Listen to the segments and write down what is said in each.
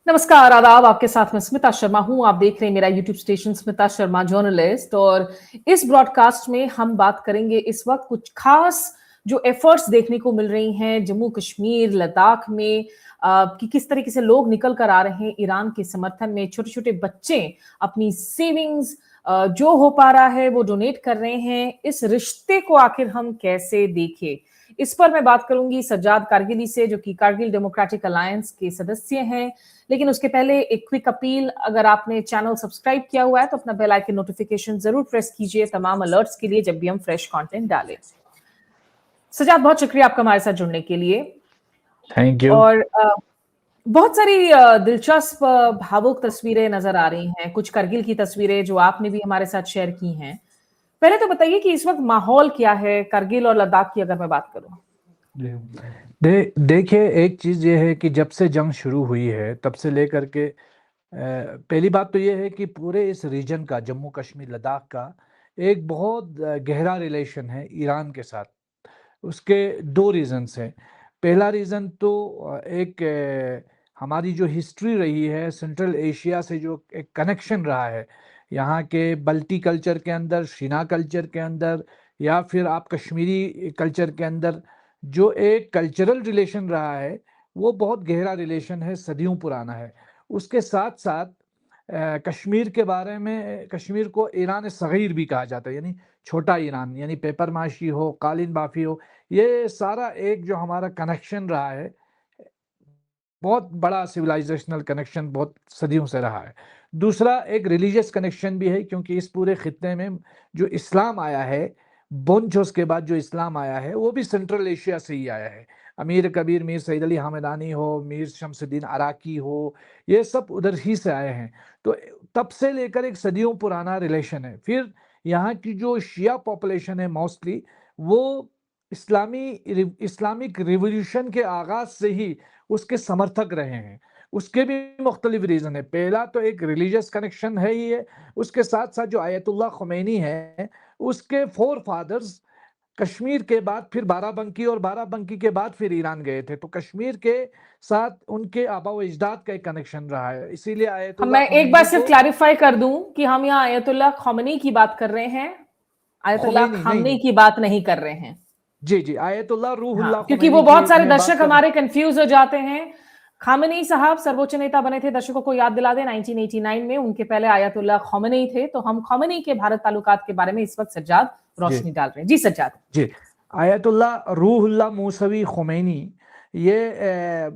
नमस्कार, आदाब। आपके साथ में स्मिता शर्मा हूं। आप देख रहे हैं मेरा YouTube station Smita Sharma journalist. और इस ब्रॉडकास्ट में हम बात करेंगे इस वक्त कुछ खास जो एफर्ट्स देखने को मिल रही हैं जम्मू कश्मीर लद्दाख में, कि किस तरीके से लोग निकल कर आ रहे हैं ईरान के समर्थन में। छोटे छोटे बच्चे अपनी सेविंग्स जो हो पा रहा है वो डोनेट कर रहे हैं। इस रिश्ते को आखिर हम कैसे देखें, इस पर मैं बात करूंगी सज्जाद कारगिली से, जो कि कारगिल डेमोक्रेटिक अलायंस के सदस्य हैं। लेकिन उसके पहले एक क्विक अपील, अगर आपने चैनल सब्सक्राइब किया हुआ है तो अपना बेल आइकन नोटिफिकेशन जरूर प्रेस कीजिए तमाम अलर्ट्स के लिए जब भी हम फ्रेश कंटेंट डालें। सज्जाद, बहुत शुक्रिया आपका हमारे साथ जुड़ने के लिए। Thank you. और बहुत सारी दिलचस्प भावुक तस्वीरें नजर आ रही हैं, कुछ करगिल की तस्वीरें जो आपने भी हमारे साथ शेयर की हैं। पहले तो बताइए कि इस वक्त माहौल क्या है करगिल और लद्दाख की, अगर मैं बात करूं। देखिए, एक चीज़ ये है कि जब से जंग शुरू हुई है तब से लेकर के पहली बात तो ये है कि पूरे इस रीजन का, जम्मू कश्मीर लद्दाख का एक बहुत गहरा रिलेशन है ईरान के साथ। उसके दो रीज़न्स हैं। पहला रीज़न तो एक हमारी जो हिस्ट्री रही है सेंट्रल एशिया से, जो एक कनेक्शन रहा है यहाँ के बल्टी कल्चर के अंदर, शीना कल्चर के अंदर, या फिर आप कश्मीरी कल्चर के अंदर जो एक कल्चरल रिलेशन रहा है, वो बहुत गहरा रिलेशन है, सदियों पुराना है। उसके साथ साथ कश्मीर के बारे में, कश्मीर को ईरान सगीर भी कहा जाता है, यानी छोटा ईरान, यानी पेपर माशी हो, कालीन बाफी हो, ये सारा एक जो हमारा कनेक्शन रहा है, बहुत बड़ा सिविलाइजेशनल कनेक्शन बहुत सदियों से रहा है। दूसरा एक रिलीजियस कनेक्शन भी है, क्योंकि इस पूरे खित्ते में जो इस्लाम आया है, बुनचोस के बाद जो इस्लाम आया है, वो भी सेंट्रल एशिया से ही आया है। अमीर कबीर, मीर सईद अली हमदानी हो, मीर शमसुद्दीन अराकी हो, ये सब उधर ही से आए हैं। तो तब से लेकर एक सदियों पुराना रिलेशन है। फिर यहाँ की जो शिया पॉपुलेशन है मोस्टली, वो इस्लामिक रिवोल्यूशन के आगाज से ही उसके समर्थक रहे हैं। उसके भी मुख्तलिफ रीज़न है। पहला तो एक रिलीजियस कनेक्शन है ही है। उसके साथ साथ जो आयतुल्लाह खुमैनी है, उसके फोर फादर्स कश्मीर के बाद फिर बाराबंकी, और बाराबंकी के बाद फिर ईरान गए थे। तो कश्मीर के साथ उनके आबा व अजदाद का एक कनेक्शन रहा है, इसीलिए आयतुल्लाह मैं एक बार खुमैनी सिर्फ को क्लैरिफाई कर दूं कि हम यहाँ आयतुल्लाह खमेनी की बात कर रहे हैं, आयतुल्लाह खुमैनी नहीं खामनी नहीं, की बात नहीं कर रहे हैं। जी जी, आयतुल्लाह हाँ, रूहुल्लाह क्योंकि वो खुमैनी की बहुत सारे मैं बात दर्शक कर रहा हूँ। हमारे कंफ्यूज हो जाते हैं। खामनेई साहब सर्वोच्च नेता बने थे, दर्शकों को याद दिला दें, 1989 में। उनके पहले आयतुल्लाह खमेनी थे। तो हम खमेनी के भारत ताल्लुकात के बारे में इस वक्त सज्जाद जी रोशनी डाल रहे हैं। जी सज्जाद। जी, आयतुल्लाह रूहुल्लाह मूसवी खुमैनी, ये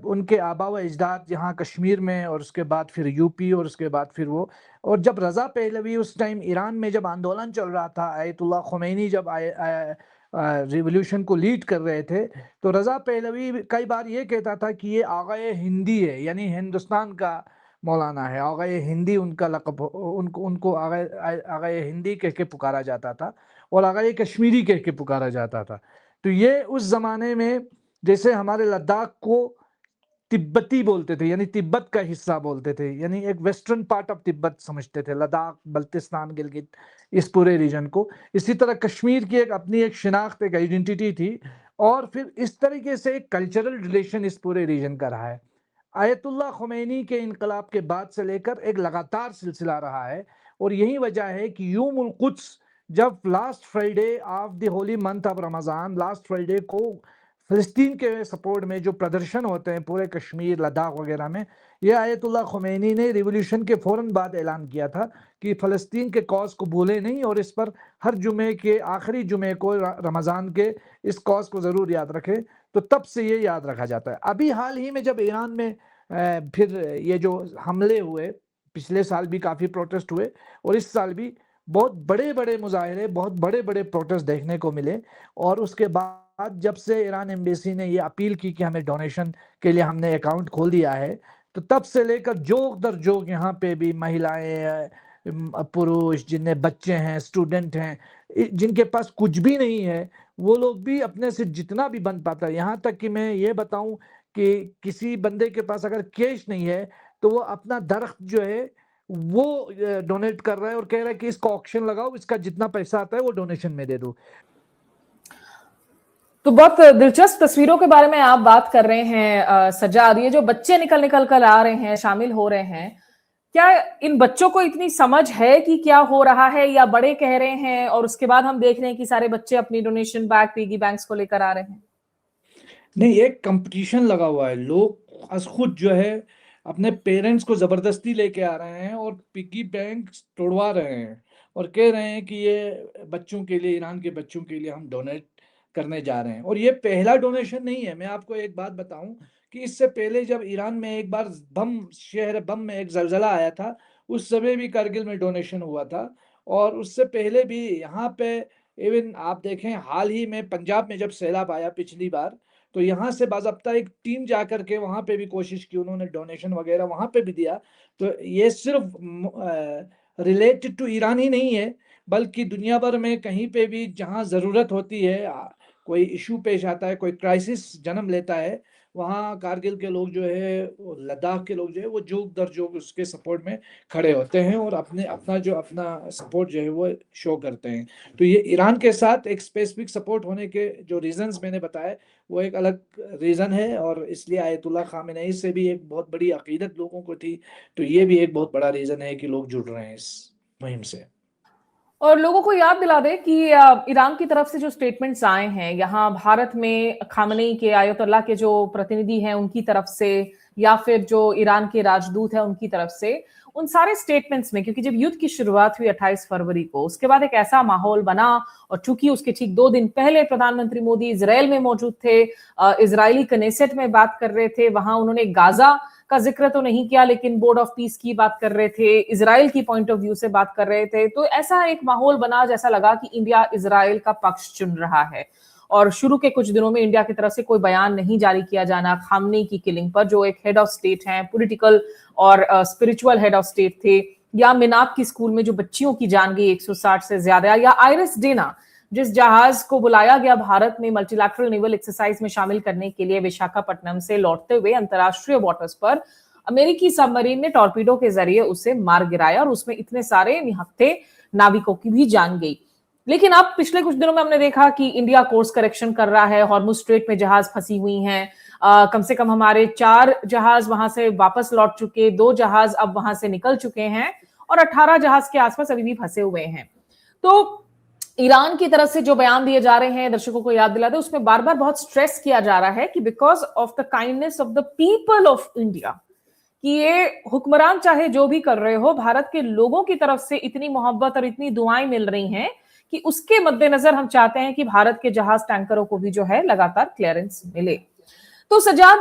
उनके आबा व अजदाद यहाँ कश्मीर में, और उसके बाद फिर यूपी, और उसके बाद फिर वो, और जब रज़ा पहलवी उस टाइम ईरान में जब आंदोलन चल रहा था, आयतुल्लाह खुमैनी जब रिवोल्यूशन को लीड कर रहे थे, तो रज़ा पहलवी कई बार ये कहता था कि ये आगाए हिंदी है, यानी हिंदुस्तान का मौलाना है। आगाए हिंदी उनका लक़ब, उनको उनको आगाए आगाए हिंदी कह के पुकारा जाता था, और आगाए कश्मीरी कह के पुकारा जाता था। तो ये उस ज़माने में, जैसे हमारे लद्दाख को तिब्बती बोलते थे, यानी तिब्बत का हिस्सा बोलते थे, यानी एक वेस्टर्न पार्ट ऑफ तिब्बत समझते थे, लद्दाख, बल्तिस्तान, गिलगित, इस पूरे रीजन को। इसी तरह कश्मीर की एक अपनी एक शिनाख्त, एक आइडेंटिटी थी, और फिर इस तरीके से एक कल्चरल रिलेशन इस पूरे रीजन का रहा है। आयतुल्लाह खुमैनी के इनकलाब के बाद से लेकर एक लगातार सिलसिला रहा है, और यही वजह है कि यूमुल कुद्स, जब last Friday of the Holi month of Ramzan, last Friday को फ़लस्तीन के सपोर्ट में जो प्रदर्शन होते हैं पूरे कश्मीर, लद्दाख वगैरह में, ये आयतुल्लाह खुमैनी ने रिवॉल्यूशन के फ़ौरन बाद ऐलान किया था कि फ़लस्तीन के कॉज़ को भूले नहीं, और इस पर हर जुमे के आखिरी जुमे को, रमज़ान के, इस कॉज़ को ज़रूर याद रखें। तो तब से ये याद रखा जाता है। अभी हाल ही में जब ईरान में फिर ये जो हमले हुए, पिछले साल भी काफ़ी प्रोटेस्ट हुए, और इस साल भी बहुत बड़े-बड़े मुज़ाहरे, बहुत बड़े-बड़े प्रोटेस्ट देखने को मिले। और उसके बाद जब से ईरान एम्बेसी ने ये अपील की कि हमें डोनेशन के लिए हमने अकाउंट खोल दिया है, तो तब से लेकर जोक दर जोक यहाँ पे भी महिलाएं, पुरुष, जिनमें बच्चे हैं, स्टूडेंट हैं, जिनके पास कुछ भी नहीं है, वो लोग भी अपने से जितना भी बन पाता है। यहाँ तक कि मैं ये बताऊं कि किसी बंदे के पास अगर कैश नहीं है, तो वो अपना दरख्त जो है वो डोनेट कर रहा है, और कह रहा है कि इसका ऑक्शन लगाओ, इसका जितना पैसा आता है वो डोनेशन में दे दो। तो बहुत दिलचस्प तस्वीरों के बारे में आप बात कर रहे हैं सज्जाद। ये जो बच्चे निकल निकल कर आ रहे हैं, शामिल हो रहे हैं, क्या इन बच्चों को इतनी समझ है कि क्या हो रहा है, या बड़े कह रहे हैं और उसके बाद हम देख रहे हैं कि सारे बच्चे अपनी डोनेशन बैग, पिगी बैंक्स को लेकर आ रहे हैं? नहीं, एक कंपटीशन लगा हुआ है। लोग आज खुद जो है अपने पेरेंट्स को जबरदस्ती लेके आ रहे हैं और पिगी बैंक तोड़वा रहे हैं और कह रहे हैं कि ये बच्चों के लिए, ईरान के बच्चों के लिए हम डोनेट करने जा रहे हैं। और ये पहला डोनेशन नहीं है। मैं आपको एक बात बताऊं कि इससे पहले जब ईरान में एक बार शहर बम में एक जलजला आया था, उस समय भी कारगिल में डोनेशन हुआ था। और उससे पहले भी यहाँ पे, इवन आप देखें हाल ही में पंजाब में जब सैलाब आया पिछली बार, तो यहाँ से बाज़ाब्ता एक टीम जा कर के वहाँ पे भी कोशिश की, उन्होंने डोनेशन वगैरह वहाँ पे भी दिया। तो ये सिर्फ रिलेटेड टू ईरान ही नहीं है, बल्कि दुनिया भर में कहीं पे भी जहाँ ज़रूरत होती है, कोई इशू पेश आता है, कोई क्राइसिस जन्म लेता है, वहाँ कारगिल के लोग जो है, लद्दाख के लोग जो है, वो जोग दर जोग उसके सपोर्ट में खड़े होते हैं और अपना सपोर्ट जो है वो शो करते हैं। तो ये ईरान के साथ एक स्पेसिफिक सपोर्ट होने के जो रीजंस मैंने बताए, वो एक अलग रीज़न है। और इसलिए आयतुल्लाह खामेनेई से भी एक बहुत बड़ी अकीदत लोगों को थी, तो ये भी एक बहुत बड़ा रीज़न है कि लोग जुड़ रहे हैं इस मुहिम से। और लोगों को याद दिला दे कि ईरान की तरफ से जो स्टेटमेंट्स आए हैं यहाँ भारत में, खामनेई के, आयतुल्लाह के जो प्रतिनिधि हैं उनकी तरफ से, या फिर जो ईरान के राजदूत हैं उनकी तरफ से, उन सारे स्टेटमेंट्स में, क्योंकि जब युद्ध की शुरुआत हुई 28 फरवरी को, उसके बाद एक ऐसा माहौल बना, और चूंकि उसके ठीक 2 दिन पहले प्रधानमंत्री मोदी इजरायल में मौजूद थे, इजरायली कनेसेट में बात कर रहे थे, वहां उन्होंने गाजा का जिक्र तो नहीं किया, लेकिन बोर्ड ऑफ पीस की बात कर रहे थे, इजराइल की पॉइंट ऑफ व्यू से बात कर रहे थे। तो ऐसा एक माहौल बना, जैसा लगा कि इंडिया इजराइल का पक्ष चुन रहा है। और शुरू के कुछ दिनों में इंडिया की तरफ से कोई बयान नहीं जारी किया जाना खामनेई की किलिंग पर, जो एक हेड ऑफ स्टेट हैं, पॉलिटिकल और स्पिरिचुअल हेड ऑफ स्टेट थे, या मिनाप की स्कूल में जो बच्चियों की जान गई 160 से ज्यादा, या आइरिस डेना जिस जहाज को बुलाया गया भारत में मल्टीलैटरल नेवल एक्सरसाइज में शामिल करने के लिए विशाखापट्टनम से लौटते हुए अंतरराष्ट्रीय वाटर्स पर अमेरिकी सबमरीन ने टॉर्पीडो के जरिए उसे मार गिराया, और उसमें इतने सारे निहत्थे नाविकों की भी जान गई। लेकिन अब पिछले कुछ दिनों में हमने देखा कि इंडिया कोर्स करेक्शन कर रहा है, हॉर्मुज स्ट्रेट में जहाज फंसी हुई हैं, कम से कम हमारे 4 जहाज वहां से वापस लौट चुके, 2 जहाज अब वहां से निकल चुके हैं, और 18 जहाज के आसपास अभी भी फंसे हुए हैं। तो ईरान की तरफ से जो बयान दिए जा रहे हैं, दर्शकों को याद दिला दे, उसमें बार बार बहुत स्ट्रेस किया जा रहा है कि because of the kindness of the people of India, कि ये हुक्मरान चाहे जो भी कर रहे हो, भारत के लोगों की तरफ से इतनी मोहब्बत और इतनी दुआएं मिल रही हैं कि उसके मद्देनजर हम चाहते हैं कि भारत के जहाज टैंकरों को भी जो है लगातार क्लियरेंस मिले। तो सजाद,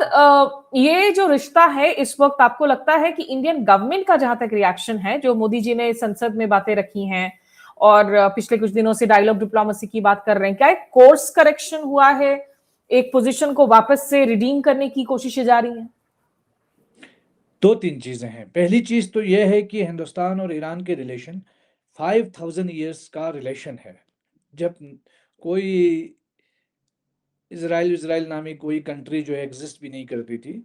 ये जो रिश्ता है इस वक्त, आपको लगता है कि इंडियन गवर्नमेंट का जहां तक रिएक्शन है, जो मोदी जी ने संसद में बातें रखी हैं और पिछले कुछ दिनों से डायलॉग डिप्लोमेसी की बात कर रहे हैं, क्या एक कोर्स करेक्शन हुआ है, एक पोजीशन को वापस से रिडीम करने की कोशिशें जारी हैं? 2-3 चीजें हैं। पहली चीज तो यह है कि हिंदुस्तान और ईरान के रिलेशन 5000 ईयर्स का रिलेशन है। जब कोई इजराइल नामी कोई कंट्री जो एग्जिस्ट भी नहीं करती थी,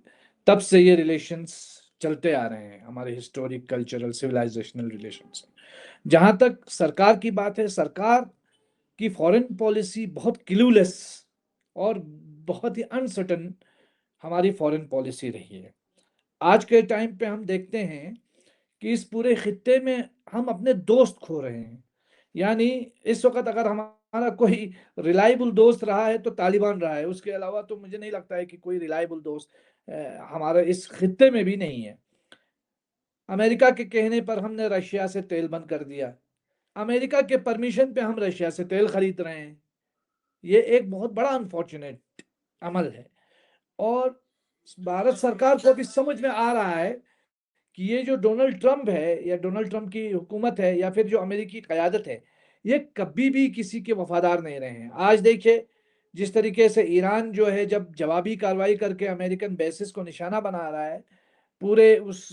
तब से ये रिलेशंस चलते आ रहे हैं, हमारे हिस्टोरिक, कल्चरल, सिविलाइजेशनल रिलेशंस। जहां तक सरकार की बात है, सरकार की फॉरेन पॉलिसी बहुत क्लूलेस और बहुत ही अनसर्टन हमारी फॉरेन पॉलिसी रही है। आज के टाइम पे हम देखते हैं कि इस पूरे खित्ते में हम अपने दोस्त खो रहे हैं। यानी इस वक्त अगर हमारा कोई रिलायबल दोस्त रहा है तो तालिबान रहा है, उसके अलावा तो मुझे नहीं लगता है कि कोई रिलायबल दोस्त हमारे इस खित्ते में भी नहीं है। अमेरिका के कहने पर हमने रशिया से तेल बंद कर दिया, अमेरिका के परमिशन पे हम रशिया से तेल खरीद रहे हैं। ये एक बहुत बड़ा अनफॉर्चुनेट अमल है। और भारत सरकार को भी समझ में आ रहा है कि ये जो डोनाल्ड ट्रंप है, या डोनाल्ड ट्रंप की हुकूमत है, या फिर जो अमेरिकी क़यादत है, ये कभी भी किसी के वफादार नहीं रहे हैं। आज देखिए जिस तरीके से ईरान जो है जब जवाबी कार्रवाई करके अमेरिकन बेसिस को निशाना बना रहा है पूरे उस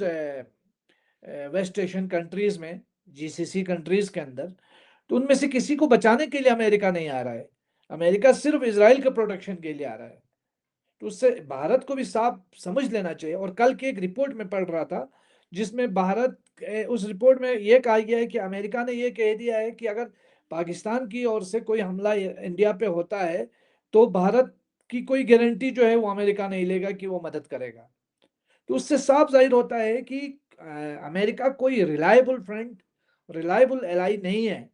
वेस्ट एशियन कंट्रीज में, जीसीसी कंट्रीज के अंदर, तो उनमें से किसी को बचाने के लिए अमेरिका नहीं आ रहा है। अमेरिका सिर्फ इजराइल के प्रोटेक्शन के लिए आ रहा है। तो उससे भारत को भी साफ समझ लेना चाहिए। और कल की एक रिपोर्ट में पढ़ रहा था जिसमें भारत, उस रिपोर्ट में यह कहा गया है कि अमेरिका ने यह कह दिया है कि अगर पाकिस्तान की ओर से कोई हमला इंडिया पे होता है तो भारत की कोई गारंटी जो है वो अमेरिका नहीं लेगा कि वो मदद करेगा। तो उससे साफ जाहिर होता है कि अमेरिका कोई रिलायबल फ्रेंड, रिलायबल एलाई नहीं है।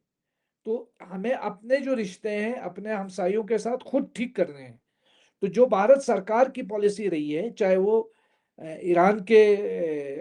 तो हमें अपने जो रिश्ते हैं अपने हमसायों के साथ खुद ठीक करने हैं। तो जो भारत सरकार की पॉलिसी रही है, चाहे वो ईरान के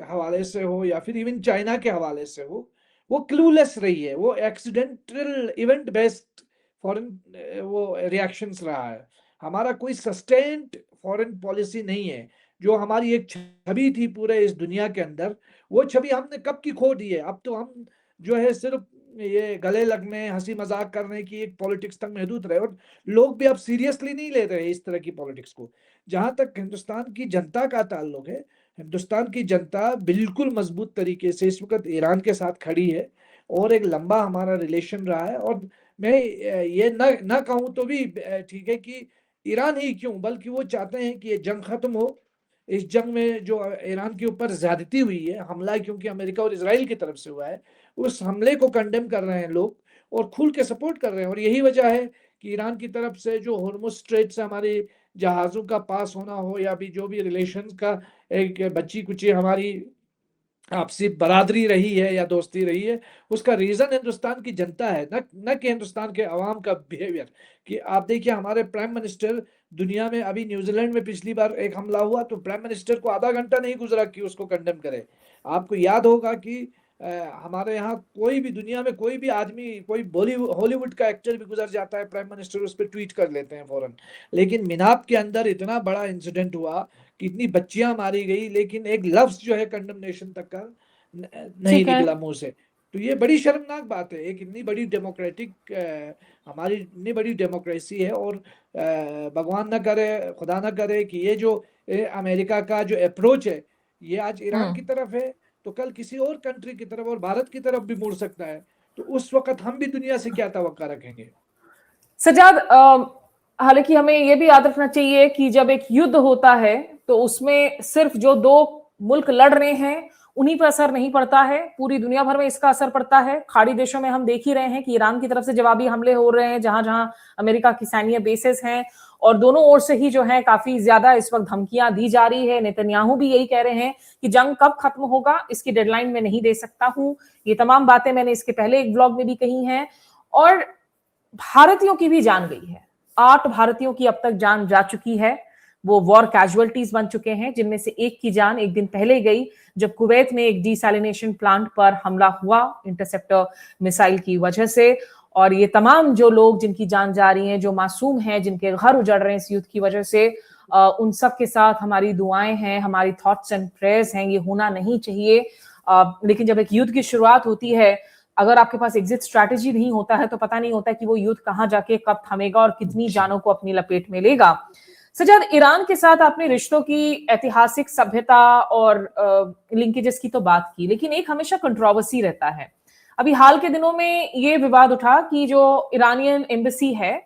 हवाले से हो या फिर इवन चाइना के हवाले से हो, वो क्लूलेस रही है, वो एक्सीडेंटल इवेंट बेस्ड फॉरेन वो रिएक्शंस रहा है। हमारा कोई सस्टेन्ड फॉरेन पॉलिसी नहीं है। जो हमारी एक छवि थी पूरे इस दुनिया के अंदर, वो छवि हमने कब की खो दी है। अब तो हम जो है सिर्फ ये गले लगने, हंसी मजाक करने की एक पॉलिटिक्स तक महदूद रहे, और लोग भी अब सीरियसली नहीं ले रहे इस तरह की पॉलिटिक्स को। जहां तक हिंदुस्तान की जनता का ताल्लुक है, हिंदुस्तान की जनता बिल्कुल मजबूत तरीके से इस वक्त ईरान के साथ खड़ी है, और एक लंबा हमारा रिलेशन रहा है। और मैं ये न कहूँ तो भी ठीक है कि ईरान ही क्यों, बल्कि वो चाहते हैं कि ये जंग खत्म हो। इस जंग में जो ईरान के ऊपर ज्यादती हुई है, हमला क्योंकि अमेरिका और इसराइल की तरफ से हुआ है, उस हमले को कंडेम कर रहे हैं लोग और खुल के सपोर्ट कर रहे हैं। और यही वजह है कि ईरान की तरफ से जो हॉर्मुज स्ट्रेट से हमारे जहाज़ों का पास होना हो, या भी जो भी रिलेशंस का एक बच्ची कुची हमारी आपसी बरादरी रही है या दोस्ती रही है, उसका रीजन हिंदुस्तान की जनता है, न कि हिंदुस्तान के अवाम का बिहेवियर। कि आप देखिए हमारे प्राइम मिनिस्टर, दुनिया में अभी न्यूजीलैंड में पिछली बार एक हमला हुआ तो प्राइम मिनिस्टर को आधा घंटा नहीं गुजरा कि उसको कंडेम करे। आपको याद होगा कि हमारे यहाँ कोई भी, दुनिया में कोई भी आदमी, कोई बॉलीवुड हॉलीवुड का एक्टर भी गुजर जाता है, प्राइम मिनिस्टर उस पर ट्वीट कर लेते हैं फौरन। लेकिन मिनाप के अंदर इतना बड़ा इंसिडेंट हुआ, कितनी बच्चियां मारी गई, लेकिन एक लफ्ज जो है कंडेमनेशन तक का नहीं ठीक है। निकला मुंह से। तो ये बड़ी शर्मनाक बात है। एक इतनी बड़ी डेमोक्रेटिक, हमारी इतनी बड़ी डेमोक्रेसी है, और भगवान ना करे, खुदा ना करे कि ये जो अमेरिका का जो अप्रोच है ये आज ईरान की तरफ है, तो कल किसी और कंट्री की तरफ और भारत की तरफ भी मुड़ सकता है। तो उस वक्त हम भी दुनिया से क्या तवक्का रखेंगे। सजाद, हालांकि हमें यह भी याद रखना चाहिए कि जब एक युद्ध होता है तो उसमें सिर्फ जो दो मुल्क लड़ रहे हैं उन्हीं पर असर नहीं पड़ता है, पूरी दुनिया भर में इसका असर पड़ता है। खाड़ी देशों में हम देख ही रहे हैं कि ईरान की तरफ से जवाबी हमले हो रहे हैं जहां जहां अमेरिका की सैन्य बेसेस हैं, और दोनों ओर से ही जो है काफी ज्यादा इस वक्त धमकियां दी जा रही है। नेतन्याहू भी यही कह रहे हैं कि जंग कब खत्म होगा इसकी डेडलाइन में नहीं दे सकता हूं। ये तमाम बातें मैंने इसके पहले एक ब्लॉग में भी कही हैं। और भारतीयों की भी जान गई है, 8 भारतीयों की अब तक जान जा चुकी है। वो वॉर कैजुअलिटीज बन चुके हैं, जिनमें से एक की जान एक दिन पहले गई जब कुवैत में एक डीसैलिनेशन प्लांट पर हमला हुआ इंटरसेप्टर मिसाइल की वजह से। और ये तमाम जो लोग जिनकी जान जा रही हैं, जो मासूम हैं, जिनके घर उजड़ रहे हैं इस युद्ध की वजह से, उन सब के साथ हमारी दुआएं हैं, हमारी थॉट्स एंड प्रेयर्स हैं। ये होना नहीं चाहिए। लेकिन जब एक युद्ध की शुरुआत होती है, अगर आपके पास एग्जिट स्ट्रैटेजी नहीं होता है तो पता नहीं होता कि वो युद्ध कहां जाके कब थमेगा और कितनी जानों को अपनी लपेट में लेगा। सजाद, ईरान के साथ आपने रिश्तों की ऐतिहासिक, सभ्यता और लिंकेजेस की तो बात की, लेकिन एक हमेशा कंट्रोवर्सी रहता है। अभी हाल के दिनों में ये विवाद उठा कि जो ईरानियन एम्बेसी है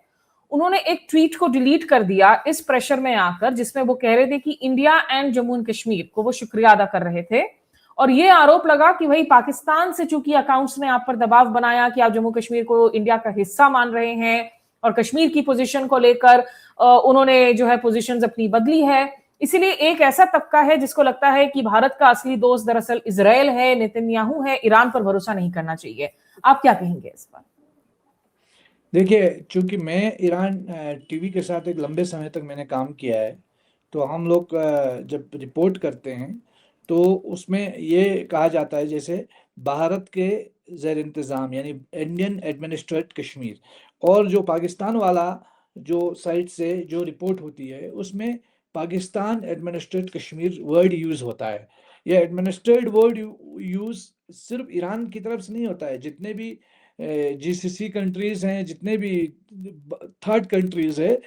उन्होंने एक ट्वीट को डिलीट कर दिया इस प्रेशर में आकर, जिसमें वो कह रहे थे कि India and Jammu and Kashmir को वो शुक्रिया अदा कर रहे थे। और ये आरोप लगा कि भाई पाकिस्तान से चूंकि अकाउंट्स ने आप पर दबाव बनाया कि आप जम्मू कश्मीर को इंडिया का हिस्सा मान रहे हैं, और कश्मीर की पोजीशन को लेकर उन्होंने जो है पोजीशंस अपनी बदली है। इसीलिए एक ऐसा तबका है जिसको लगता है कि भारत का असली दोस्त दरअसल इजराइल है, नेतन्याहू है, ईरान पर भरोसा नहीं करना चाहिए। आप क्या कहेंगे इस पर? देखिए, चूंकि मैं ईरान टीवी के साथ एक लंबे समय तक मैंने काम किया है, तो हम लोग जब रिपोर्ट करते हैं तो उसमें ये कहा जाता है जैसे भारत के ज़ेर इंतज़ाम यानी इंडियन एडमिनिस्ट्रेट कश्मीर, और जो पाकिस्तान वाला जो साइड से जो रिपोर्ट होती है उसमें Pakistan administrate Kashmir word use होता है। यह एडमिनिस्ट्रेट वर्ड यूज़ सिर्फ ईरान की तरफ से नहीं होता है। जितने भी जीसीसी कंट्रीज हैं, जितने भी थर्ड कंट्रीज है,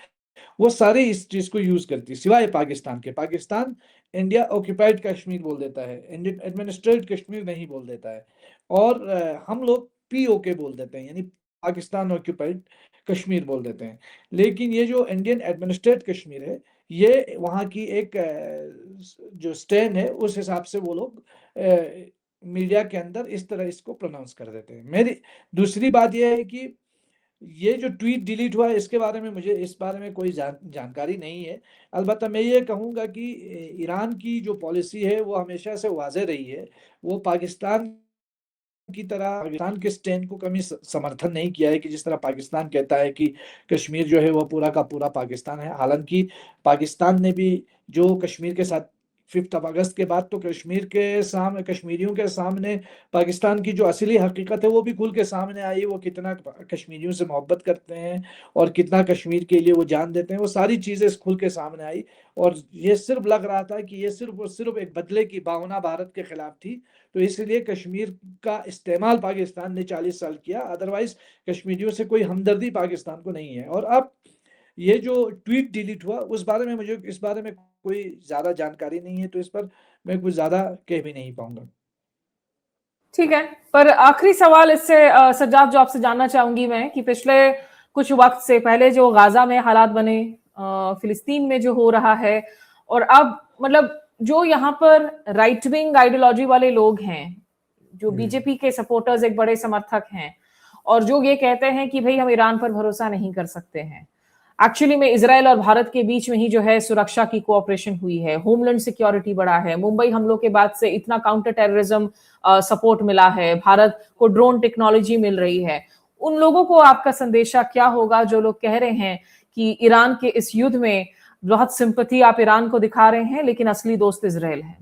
वो सारे इस चीज को यूज करती है सिवाय पाकिस्तान के। पाकिस्तान इंडिया ऑक्यूपाइड कश्मीर बोल देता है, इंडियन एडमिनिस्ट्रेटेड कश्मीर नहीं बोल देता है। और हम लोग पीओके बोल देते हैं, यानी पाकिस्तान ऑक्यूपाइड कश्मीर बोल देते हैं। लेकिन ये जो इंडियन एडमिनिस्ट्रेटेड कश्मीर है, ये वहाँ की एक जो स्टैंड है उस हिसाब से वो लोग मीडिया के अंदर इस तरह इसको प्रोनाउंस कर देते हैं। मेरी दूसरी बात यह है कि ये जो ट्वीट डिलीट हुआ है इसके बारे में मुझे इस बारे में कोई जानकारी नहीं है। अलबत्ता मैं ये कहूँगा कि ईरान की जो पॉलिसी है वो हमेशा से वाज़ेह रही है। वो पाकिस्तान की तरह पाकिस्तान के स्टैंड को कभी समर्थन नहीं किया है कि जिस तरह पाकिस्तान कहता है कि कश्मीर जो है वो पूरा का पूरा पाकिस्तान है। हालांकि पाकिस्तान ने भी जो कश्मीर के साथ 5 अगस्त के बाद तो कश्मीर के सामने, कश्मीरियों के सामने पाकिस्तान की जो असली हकीकत है वो भी खुल के सामने आई। वो कितना कश्मीरियों से मोहब्बत करते हैं और कितना कश्मीर के लिए वो जान देते हैं, वो सारी चीज़ें खुल के सामने आई। और ये सिर्फ लग रहा था कि ये सिर्फ और सिर्फ एक बदले की भावना भारत के खिलाफ थी, तो इसलिए कश्मीर का इस्तेमाल पाकिस्तान ने 40 साल किया। अदरवाइज कश्मीरियों से कोई हमदर्दी पाकिस्तान को नहीं है। और अब ये जो ट्वीट डिलीट हुआ उस बारे में मुझे इस बारे में कोई ज़्यादा जानकारी नहीं है, तो इस पर मैं कुछ ज़्यादा कह भी नहीं पाऊंगा। ठीक है, पर आखिरी सवाल इससे सज्जाद, जो आपसे जानना चाहूंगी मैं कि पिछले कुछ वक्त से पहले जो गाजा में हालात बने, फिलिस्तीन में जो हो रहा है, और अब मतलब जो यहाँ पर राइट विंग आइडियोलॉजी वाले लोग हैं, जो बीजेपी के सपोर्टर्स एक बड़े समर्थक हैं, और जो ये कहते हैं कि भाई हम ईरान पर भरोसा नहीं कर सकते हैं। एक्चुअली में इजराइल और भारत के बीच में ही जो है सुरक्षा की कोऑपरेशन हुई है, होमलैंड सिक्योरिटी बढ़ा है, मुंबई हमलों के बाद से इतना काउंटर टेररिज्म सपोर्ट मिला है, भारत को ड्रोन टेक्नोलॉजी मिल रही है। उन लोगों को आपका संदेशा क्या होगा जो लोग कह रहे हैं कि ईरान के इस युद्ध में बहुत सिंपैथी आप ईरान को दिखा रहे हैं लेकिन असली दोस्त इजराइल है?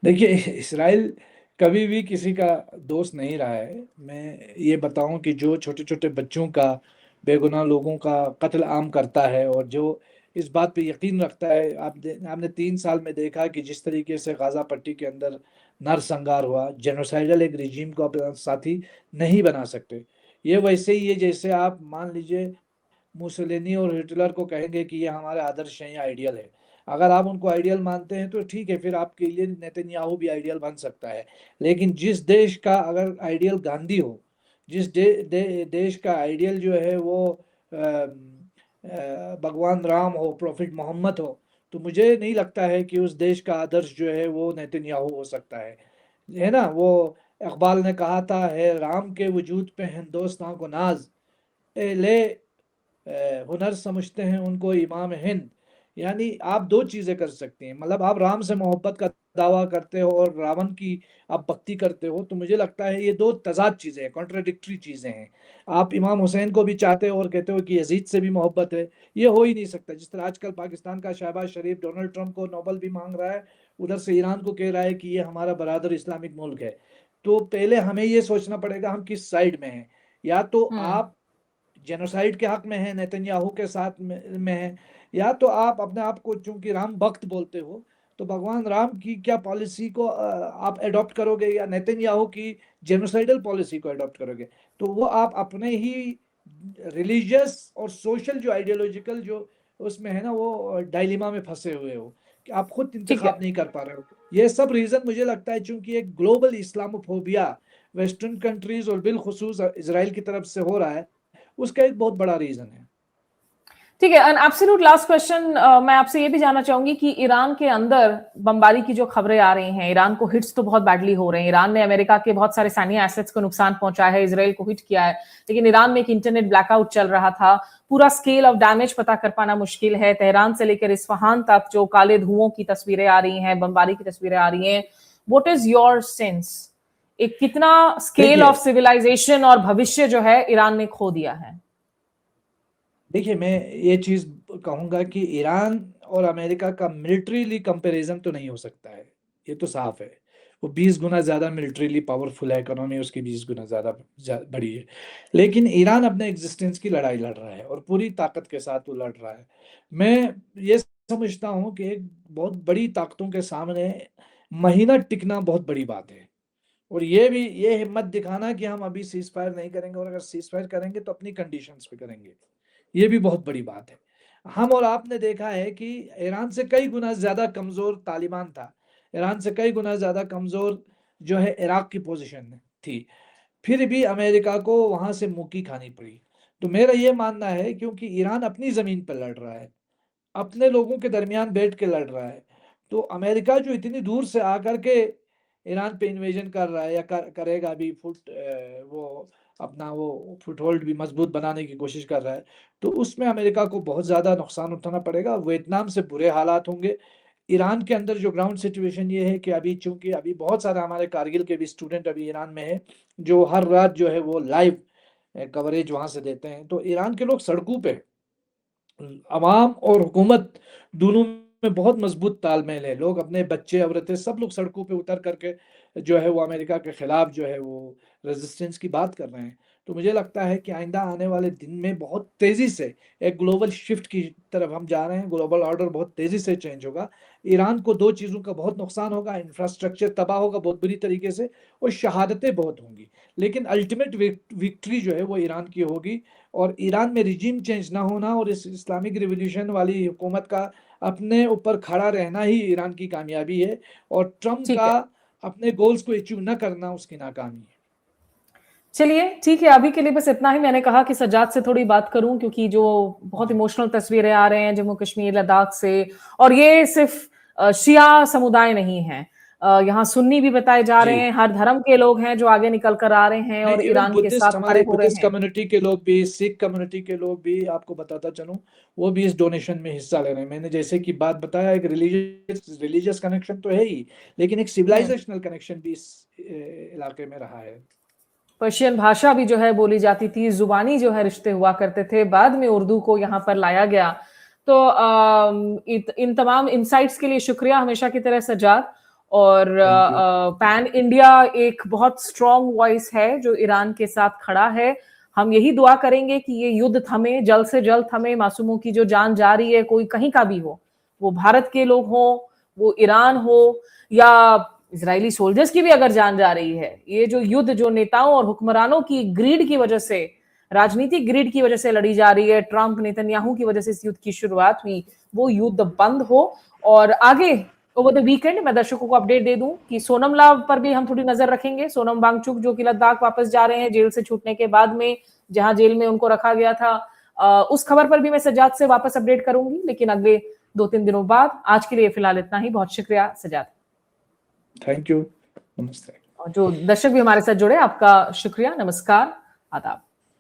देखिए, इसराइल कभी भी किसी का दोस्त नहीं रहा है। मैं ये बताऊं कि जो छोटे छोटे बच्चों का, बेगुनाह लोगों का कत्ल आम करता है और जो इस बात पे यकीन रखता है, आपने 3 साल में देखा कि जिस तरीके से गाजा पट्टी के अंदर नरसंहार हुआ, जेनोसाइडल एक रिजीम को अपना साथी नहीं बना सकते। ये वैसे ही है जैसे आप मान लीजिए मुसोलिनी और हिटलर को कहेंगे कि ये हमारे आदर्श हैं या आइडियल है। अगर आप उनको आइडियल मानते हैं तो ठीक है, फिर आपके लिए नेतन्याहू भी आइडियल बन सकता है। लेकिन जिस देश का अगर आइडियल गांधी हो, जिस देश का आइडियल जो है वो भगवान राम हो, प्रॉफिट मोहम्मद हो, तो मुझे नहीं लगता है कि उस देश का आदर्श जो है वो नेतन्याहू हो सकता है ना। वो इकबाल ने कहा था, है राम के वजूद पे हिंदुस्तान को नाज, ए ले हुनर समझते हैं उनको इमाम हिंद। यानी आप दो चीजें कर सकते हैं, मतलब आप राम से मोहब्बत का दावा करते हो और रावण की आप भक्ति करते हो, तो मुझे लगता है ये दो तजाद चीजें हैं, कॉन्ट्राडिक्टरी चीजें हैं। आप इमाम हुसैन को भी चाहते हो और कहते हो कि यजीद से भी मोहब्बत है, ये हो ही नहीं सकता। जिस तरह आजकल पाकिस्तान का शहबाज शरीफ डोनाल्ड ट्रंप को नोबल भी मांग रहा है, उधर से ईरान को कह रहा है कि ये हमारा बरादर इस्लामिक मुल्क है। तो पहले हमें ये सोचना पड़ेगा हम किस साइड में हैं। या तो आप जेनोसाइड के हक में है, नेतन्याहू के साथ में है, या तो आप अपने आप को चूंकि राम भक्त बोलते हो, तो भगवान राम की क्या पॉलिसी को आप एडॉप्ट करोगे या नेतन्याहू की जेनोसाइडल पॉलिसी को एडॉप्ट करोगे। तो वो आप अपने ही रिलीजियस और सोशल जो आइडियोलॉजिकल जो उसमें है ना, वो डायलिमा में फंसे हुए हो कि आप खुद ठीक है। इंतखाब नहीं कर पा रहे हो। ये सब रीजन मुझे लगता है चूंकि एक ग्लोबल इस्लामोफोबिया वेस्टर्न कंट्रीज और बिलखुसूस इसराइल की तरफ से हो रहा है, उसका एक बहुत बड़ा रीजन है। ठीक है, एन एब्सोल्यूट लास्ट क्वेश्चन, मैं आपसे ये भी जानना चाहूंगी कि ईरान के अंदर बमबारी की जो खबरें आ रही हैं, ईरान को हिट्स तो बहुत बैडली हो रहे हैं। ईरान ने अमेरिका के बहुत सारे सैन्य एसेट्स को नुकसान पहुंचाया है, इसराइल को हिट किया है, लेकिन ईरान में एक इंटरनेट ब्लैकआउट चल रहा था। पूरा स्केल ऑफ डैमेज पता कर पाना मुश्किल है। तेहरान से लेकर इस्फहान तक जो काले धुओं की तस्वीरें आ रही हैं, बमबारी की तस्वीरें आ रही हैं, व्हाट इज योर सेंस? एक कितना स्केल ऑफ सिविलाइजेशन और भविष्य जो है ईरान ने खो दिया है? देखिए, मैं ये चीज कहूंगा कि ईरान और अमेरिका का मिलिट्रीली कंपैरिजन तो नहीं हो सकता है, ये तो साफ है। वो 20 गुना ज्यादा मिलिट्रीली पावरफुल है, इकोनॉमी उसकी 20 गुना ज्यादा बड़ी है। लेकिन ईरान अपने एग्जिस्टेंस की लड़ाई लड़ रहा है और पूरी ताकत के साथ वो लड़ रहा है। मैं ये समझता हूँ कि एक बहुत बड़ी ताकतों के सामने महीना टिकना बहुत बड़ी बात है। और ये हिम्मत दिखाना कि हम अभी सीज फायर नहीं करेंगे, और अगर सीज फायर करेंगे तो अपनी कंडीशंस पे करेंगे, ये भी बहुत बड़ी बात है। हम और आपने देखा है कि ईरान से कई गुना ज्यादा कमजोर तालिबान था, ईरान से कई गुना ज्यादा कमजोर जो है इराक की पोजीशन थी, फिर भी अमेरिका को वहां से मुक्की खानी पड़ी। तो मेरा ये मानना है क्योंकि ईरान अपनी जमीन पर लड़ रहा है, अपने लोगों के दरमियान बैठ के लड़ रहा है। तो अमेरिका जो इतनी दूर से आकर के ईरान पे इन्वेजन कर रहा है या करेगा, अभी वो अपना वो फुटहोल्ड भी मजबूत बनाने की कोशिश कर रहा है, तो उसमें अमेरिका को बहुत ज़्यादा नुकसान उठाना पड़ेगा। वियतनाम से बुरे हालात होंगे। ईरान के अंदर जो ग्राउंड सिचुएशन ये है कि अभी चूँकि अभी बहुत सारे हमारे कारगिल के भी स्टूडेंट अभी ईरान में हैं, जो हर रात जो है वो लाइव कवरेज वहाँ से देते हैं। तो ईरान के लोग सड़कों पे अवाम और हुकूमत दोनों में बहुत मजबूत तालमेल है। लोग अपने बच्चे, औरतें सब लोग सड़कों पे उतर करके जो है वो अमेरिका के खिलाफ जो है वो रेजिस्टेंस की बात कर रहे हैं। तो मुझे लगता है कि आइंदा आने वाले दिन में बहुत तेज़ी से एक ग्लोबल शिफ्ट की तरफ हम जा रहे हैं। ग्लोबल ऑर्डर बहुत तेज़ी से चेंज होगा। ईरान को 2 चीज़ों का बहुत नुकसान होगा, इंफ्रास्ट्रक्चर तबाह होगा बहुत बुरी तरीके से और शहादतें बहुत होंगी। लेकिन अल्टीमेट विक्ट्री जो है वो ईरान की होगी और ईरान में रिजीम चेंज ना होना और इस इस्लामिक रिवॉल्यूशन वाली हुकूमत का अपने ऊपर खड़ा रहना ही ईरान की कामयाबी है और ट्रम्प ठीक का है, अपने गोल्स को अचीव न करना उसकी नाकामी है। चलिए ठीक है, अभी के लिए बस इतना ही। मैंने कहा कि सज्जाद से थोड़ी बात करूं क्योंकि जो बहुत इमोशनल तस्वीरें आ रहे हैं जम्मू कश्मीर लद्दाख से, और ये सिर्फ शिया समुदाय नहीं है, यहाँ सुन्नी भी बताए जा जी। रहे हैं, हर धर्म के लोग हैं जो आगे निकल कर आ रहे हैं नहीं, और इवन ईरान के बुद्धिस्ट, साथ खड़े हमारे हो रहे बुद्धिस्ट हैं। कम्युनिटी के लोग भी, सिख कम्युनिटी के लोग भी, आपको बताता चलूं, वो भी इस डोनेशन में हिस्सा ले रहे हैं। मैंने जैसे कि बात बताया, एक रिलीजियस कनेक्शन तो है ही, लेकिन एक सिविलाइजेशनल कनेक्शन भी इस इलाके में रहा है। पर्शियन भाषा भी जो है बोली जाती थी, जुबानी जो है रिश्ते हुआ करते थे, बाद में उर्दू को यहाँ पर लाया गया। तो इन तमाम इनसाइट्स के लिए शुक्रिया हमेशा की तरह सज्जाद। और थैंक यू। पैन इंडिया एक बहुत स्ट्रॉन्ग वॉइस है जो ईरान के साथ खड़ा है। हम यही दुआ करेंगे कि ये युद्ध थमे, जल्द से जल्द थमे, मासूमों की जो जान जा रही है, कोई कहीं का भी हो, वो भारत के लोग हो, वो ईरान हो, या इजरायली सोल्जर्स की भी अगर जान जा रही है, ये जो युद्ध जो नेताओं और हुक्मरानों की ग्रीड की वजह से, राजनीतिक ग्रीड की वजह से लड़ी जा रही है, ट्रंप नेतन्याहू की वजह से इस युद्ध की शुरुआत हुई, वो युद्ध बंद हो। और आगे ओवर द वीकेंड मैं दर्शकों को अपडेट दे दूं कि सोनम लाव पर भी हम थोड़ी नजर रखेंगे। सोनम वांगचुक जो कि लद्दाख वापस जा रहे हैं जेल से छूटने के बाद में, जहां जेल में उनको रखा गया था, उस खबर पर भी मैं सज्जाद से वापस अपडेट करूंगी, लेकिन अगले 2-3 दिनों बाद। आज के लिए फिलहाल इतना ही। बहुत शुक्रिया सज्जाद। Thank you. नमस्ते। और जो दर्शक भी हमारे साथ जुड़े, आपका शुक्रिया, नमस्कार, आदाब।